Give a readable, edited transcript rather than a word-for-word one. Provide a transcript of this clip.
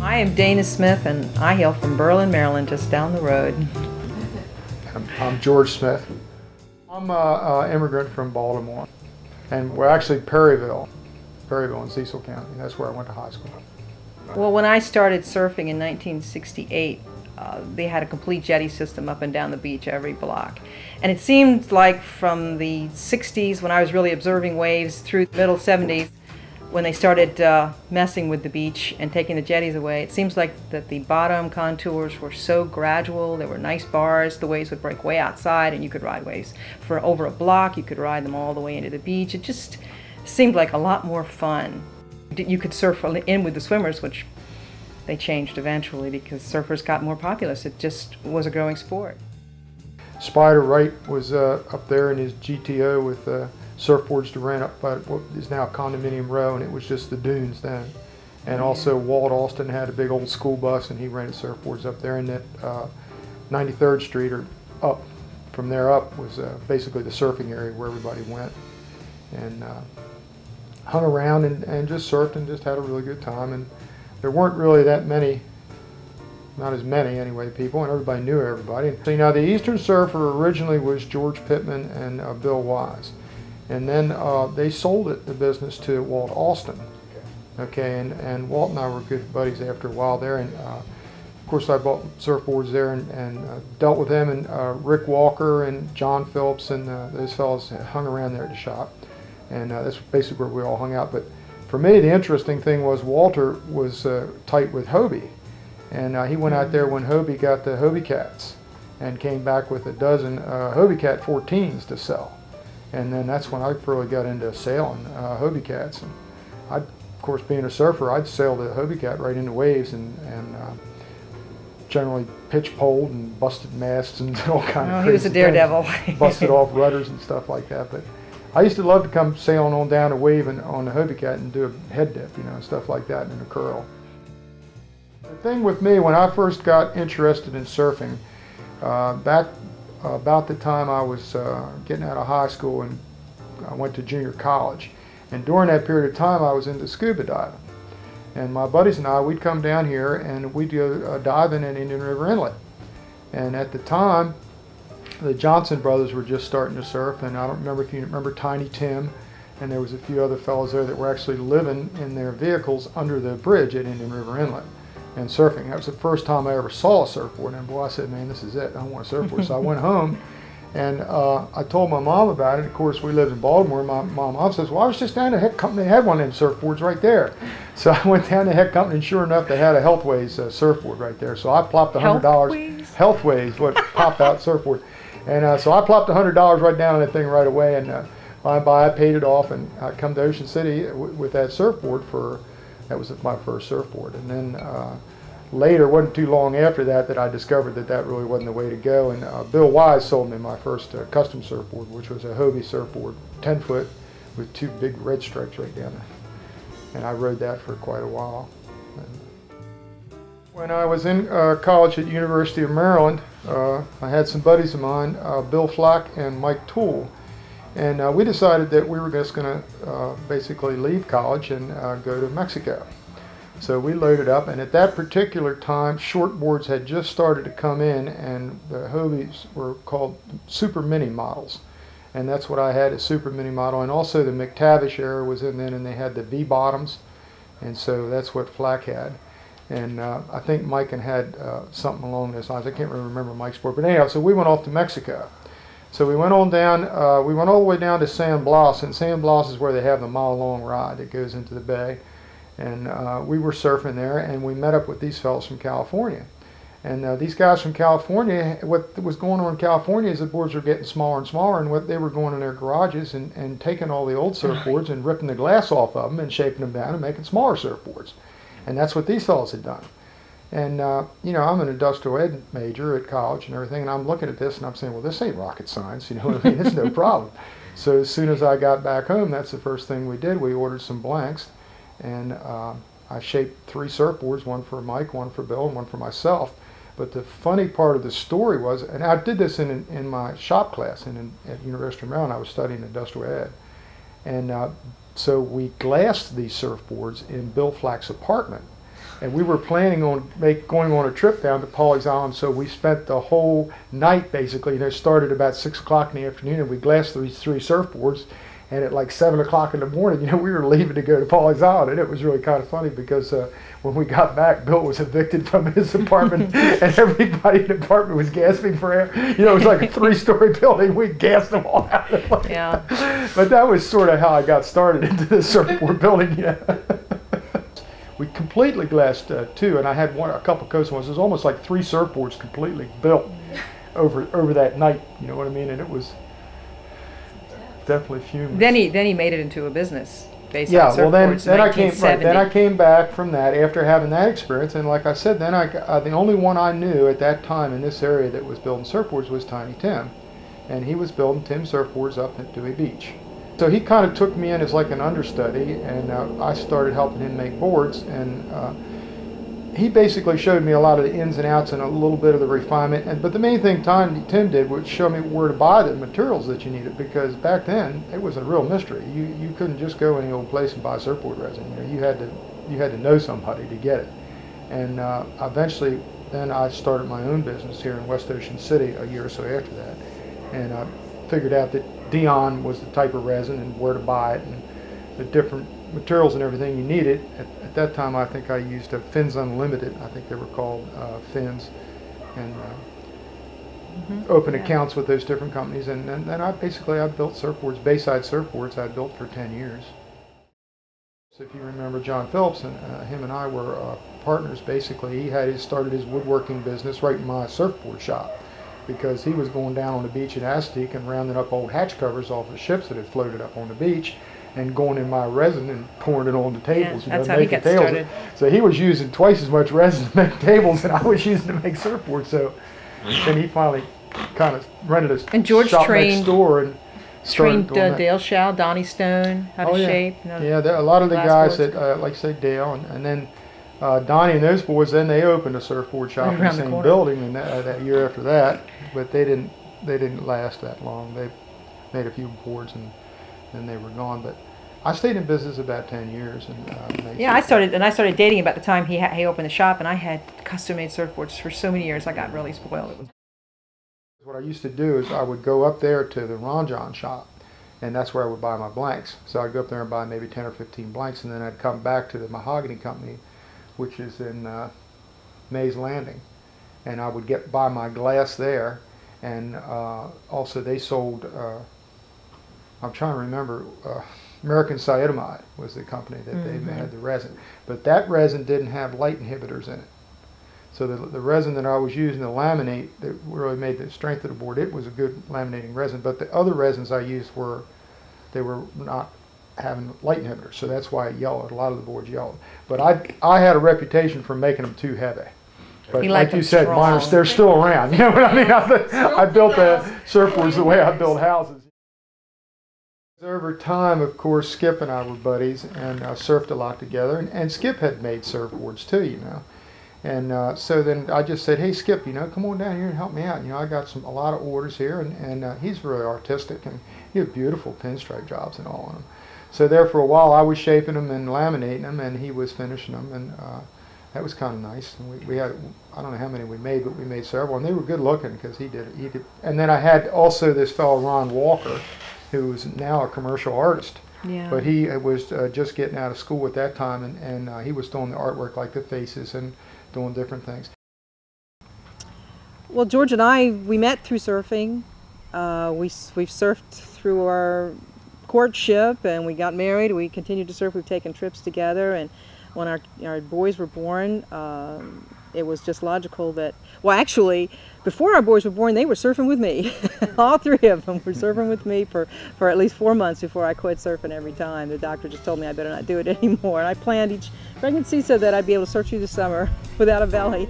I am Dana Smith, and I hail from Berlin, Maryland, just down the road. I'm George Smith. I'm an immigrant from Baltimore, and we're actually Perryville in Cecil County. That's where I went to high school. Well, when I started surfing in 1968, they had a complete jetty system up and down the beach every block. And it seemed like from the 60s, when I was really observing waves, through the middle 70s, when they started messing with the beach and taking the jetties away, it seems like that the bottom contours were so gradual. There were nice bars. The waves would break way outside, and you could ride waves for over a block. You could ride them all the way into the beach. It just seemed like a lot more fun. You could surf in with the swimmers, which they changed eventually because surfers got more populous. It just was a growing sport. Spider Wright was up there in his GTO with surfboards to rent up by what is now Condominium Row, and it was just the dunes then. And also Walt Austin had a big old school bus, and he rented surfboards up there. And that 93rd Street, or up from there up, was basically the surfing area where everybody went. And hung around and just surfed and just had a really good time. And there weren't really that many, not as many anyway, people, and everybody knew everybody. So, you know, the Eastern Surfer originally was George Pittman and Bill Wise. And then they sold the business to Walt Austin. Okay, and Walt and I were good buddies after a while there. And of course, I bought surfboards there and dealt with them, and Rick Walker and John Phillips and those fellows hung around there at the shop. And that's basically where we all hung out. But for me, the interesting thing was Walter was tight with Hobie. And he went out there when Hobie got the Hobie Cats and came back with a dozen Hobie Cat 14s to sell. And then that's when I really got into sailing Hobie Cats. And of course, being a surfer, I'd sail the Hobie Cat right into waves and generally pitch poled and busted masts and all kinds of crazy he was a daredevil. Busted off rudders and stuff like that. But I used to love to come sailing on down a wave and on the Hobie Cat and do a head dip, you know, stuff like that, and a curl. The thing with me, when I first got interested in surfing, back about the time I was getting out of high school, and I went to junior college. And during that period of time, I was into scuba diving. And my buddies and I, we'd come down here and we'd go diving in Indian River Inlet. And at the time, the Johnson brothers were just starting to surf, and I don't remember if you remember Tiny Tim, and there was a few other fellows there that were actually living in their vehicles under the bridge at Indian River Inlet and surfing. That was the first time I ever saw a surfboard, and boy, I said, man, this is it. I want a surfboard. So I went home and I told my mom about it. Of course, we lived in Baltimore. My mom says, well, I was just down to Heck Company. They had one of them surfboards right there. So I went down to Heck Company, and sure enough, they had a Healthways surfboard right there. So I plopped $100. Healthways, what pop-out surfboard. And so I plopped $100 right down on that thing right away, and by and by I paid it off, and I come to Ocean City with that surfboard that was my first surfboard. And then later, wasn't too long after that I discovered that really wasn't the way to go. And Bill Wise sold me my first custom surfboard, which was a Hobie surfboard, 10 foot, with two big red stripes right down there. And I rode that for quite a while. When I was in college at the University of Maryland, I had some buddies of mine, Bill Flack and Mike Toole, and we decided that we were just going to basically leave college and go to Mexico. So we loaded up, and at that particular time, shortboards had just started to come in, and the Hobies were called super mini models. And that's what I had, a super mini model. And also the McTavish era was in then, and they had the V bottoms, and so that's what Flack had. And I think Mike had something along those lines. I can't really remember Mike's board, but anyhow, so we went off to Mexico. So we went on down, we went all the way down to San Blas, and San Blas is where they have the mile-long ride that goes into the bay. And we were surfing there, and we met up with these fellows from California. And these guys from California, what was going on in California is the boards were getting smaller and smaller, and what they were going in their garages and taking all the old surfboards and ripping the glass off of them and shaping them down and making smaller surfboards. And that's what these fellows had done. And, you know, I'm an industrial ed major at college and everything, and I'm looking at this and I'm saying, well, this ain't rocket science, you know what I mean? It's no problem. So as soon as I got back home, that's the first thing we did. We ordered some blanks, and I shaped 3 surfboards, one for Mike, one for Bill, and one for myself. But the funny part of the story was, and I did this in my shop class at University of Maryland. I was studying industrial ed. And so we glassed these surfboards in Bill Flack's apartment. And we were planning on going on a trip down to Pawleys Island, so we spent the whole night basically. It started about 6 o'clock in the afternoon, and we glassed these 3 surfboards. And at like 7 o'clock in the morning, we were leaving to go to Pawleys Island, and it was really kind of funny because when we got back, Bill was evicted from his apartment, and everybody in the apartment was gasping for air. It was like a 3-story building. We gassed them all out. Yeah. But that was sort of how I got started into the surfboard building. We completely glassed 2, and I had a couple coastal ones. It was almost like 3 surfboards completely built over that night. You know what I mean? And it was definitely fuming. Then he made it into a business. Yeah, well then I came back from that after having that experience, and like I said, then the only one I knew at that time in this area that was building surfboards was Tiny Tim, and he was building Tim surfboards up at Dewey Beach. So he kind of took me in as like an understudy, and I started helping him make boards, and he basically showed me a lot of the ins and outs and a little bit of the refinement. But the main thing Tim did was show me where to buy the materials that you needed, because back then it was a real mystery. You couldn't just go any old place and buy surfboard resin. You had to know somebody to get it. And eventually, then I started my own business here in West Ocean City a year or so after that, and I figured out that Dion was the type of resin and where to buy it and the different materials and everything you needed. At that time, I think I used Fins Unlimited. I think they were called Fins, and opened accounts with those different companies. And then I built surfboards, Bayside Surfboards. I built for 10 years. So if you remember John Phillips, and him and I were partners. Basically, he started his woodworking business right in my surfboard shop, because he was going down on the beach in Aztec and rounding up old hatch covers off of ships that had floated up on the beach, and going in my resin and pouring it on the tables. Yeah, that's how he got started. So he was using twice as much resin to make tables than I was using to make surfboards. So then he finally kind of rented a shop next door and started doing that. Dale Shaw, Donnie Stone, how to shape. Yeah, a lot of the guys that, like say Dale, and then Donnie and those boys, then they opened a surfboard shop in the same building, and that year after that, but they didn't last that long. They made a few boards and then they were gone. But I stayed in business about 10 years. And I started dating about the time he opened the shop, and I had custom-made surfboards for so many years. I got really spoiled. What I used to do is I would go up there to the Ron John shop, and that's where I would buy my blanks. So I'd go up there and buy maybe 10 or 15 blanks, and then I'd come back to the mahogany company, which is in Mays Landing, and I would buy my glass there. And also they sold, I'm trying to remember, American Cyanamide was the company that they had the resin, but that resin didn't have light inhibitors in it. So the resin that I was using to laminate, that really made the strength of the board, it was a good laminating resin. But the other resins I used they were not having light inhibitors, so that's why it yellowed. A lot of the boards yellowed. But I had a reputation for making them too heavy. But like you said, they're still around. You know what I mean? I built the surfboards the way I build houses. Over time, of course, Skip and I were buddies and surfed a lot together. And Skip had made surfboards too, And so then I just said, hey, Skip, come on down here and help me out. I got a lot of orders here, and he's really artistic, and he had beautiful pinstripe jobs and all on them. So there for a while, I was shaping them and laminating them, and he was finishing them, and that was kind of nice. And we had, I don't know how many we made, but we made several, and they were good looking because he did. And then I had also this fellow Ron Walker, who is now a commercial artist. Yeah. But he was just getting out of school at that time, and he was doing the artwork like the faces and doing different things. Well, George and I, we met through surfing. We've surfed through our courtship, and we got married. We continued to surf. We've taken trips together, and when our boys were born, it was just logical that, well, actually, before our boys were born, they were surfing with me. All three of them were surfing with me for at least 4 months before I quit surfing every time. The doctor just told me I better not do it anymore. And I planned each pregnancy so that I'd be able to surf through the summer without a belly.